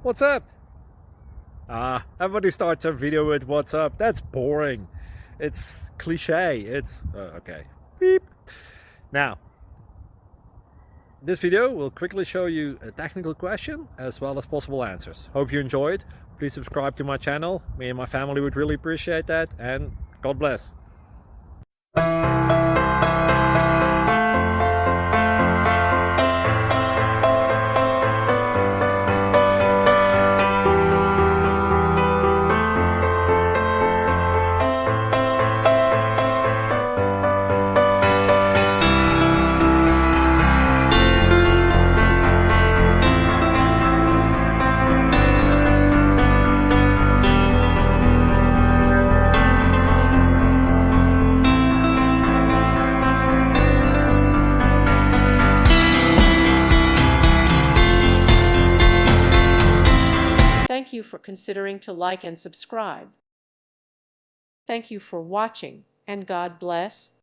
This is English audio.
What's up? Everybody starts a video with what's up. That's boring. It's cliche. It's okay. Beep. Now, this video will quickly show you a technical question as well as possible answers. Hope you enjoyed. Please subscribe to my channel. Me and my family would really appreciate that, and God bless. Thank you for considering to like and subscribe. Thank you for watching, and God bless.